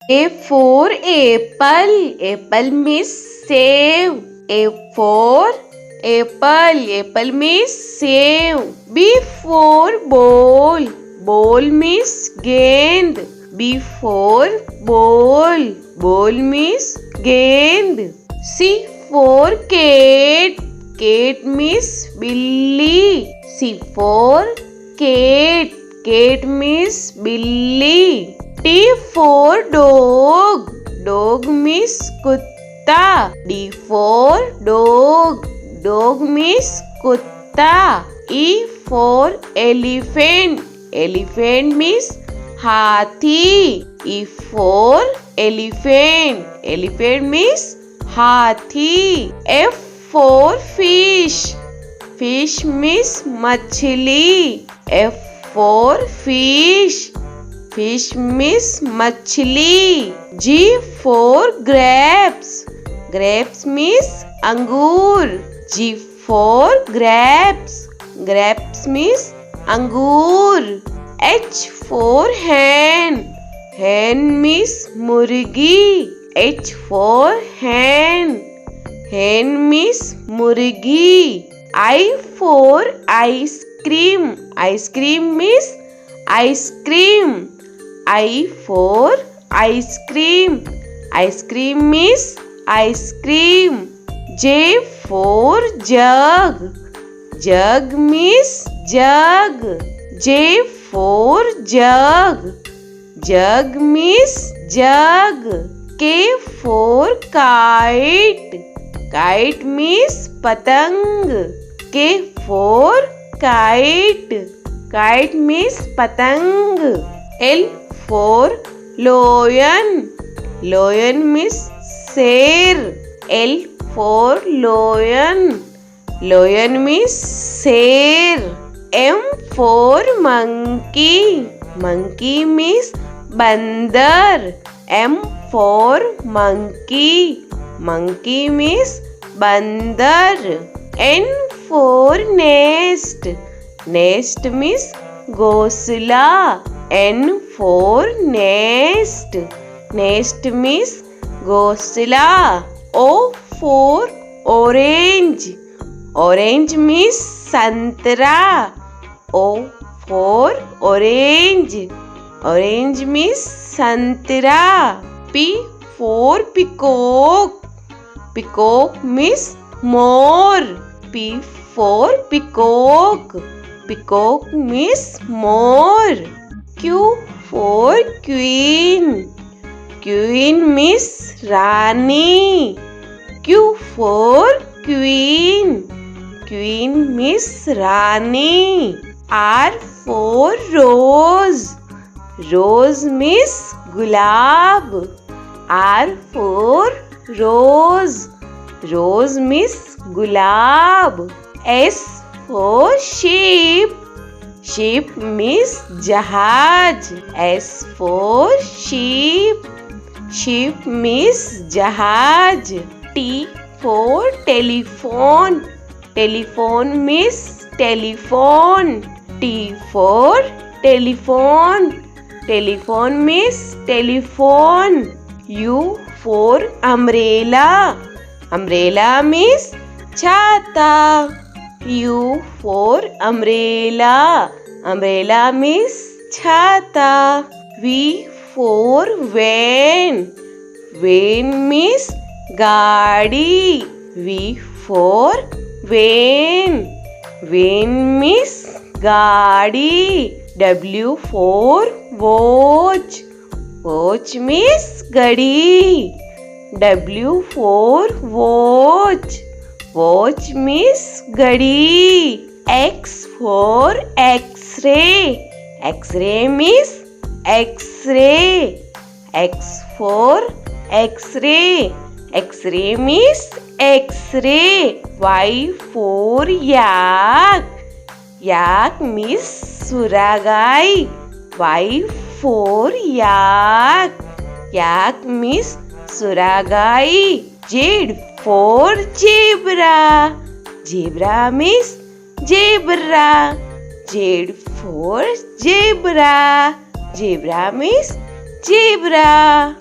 A for apple. Apple means save. A for apple. Apple means save. B for ball. Ball means gend. B for ball. Ball means gend. C for cat. Cat means billy. C for cat. Cat means billy. T for dog. Dog means kutta. D for dog. Dog means kutta. E for elephant. Elephant means hathi. E for elephant. Elephant means hathi. F for fish. Fish means machli. F for fish. Fish means machli. G for grapes. Grapes means angur. G for grapes. Grapes means angur. H for hen. Hen means murgi. H for hen. Hen means murgi. I for ice cream. Ice cream means ice cream. I for ice cream. Ice cream means ice cream. J for jug. Jug means jug. J for jug. Jug means jug. K for kite. Kite means patang. K for kite. Kite means patang. L for lion. Lion means sher. L for lion. Lion means sher. M for monkey. Monkey means bandar. M for monkey. Monkey means bandar. N for nest. Nest means ghosla. N for nest. Nest means ghosla. O for orange. Orange means santra. O for orange. Orange means santra. P for peacock. Peacock means more. P for peacock. Peacock means more. Q for queen. Queen means Rani. Q for queen. Queen means Rani. R for rose. Rose means gulab. R for rose. Rose means gulab. S for sheep. Sheep means jahaj. S for sheep. Sheep means jahaj. T for telephone. Telephone means telephone. T for telephone. Telephone means telephone. U for umbrella. Umbrella means chata. U for umbrella. Umbrella means chata. V for van. Van means gaadi. V for van. Van means gaadi. W for watch. Watch means gadi. W for watch. Watch means gadi. X for X-ray. X-ray means X-ray. X for X-ray. X-ray means X-ray. Y for yak. Yak means suragai. Y for yak. Yak means suragai. Z for zebra. Zebra means zebra. Z for zebra. Zebra means zebra.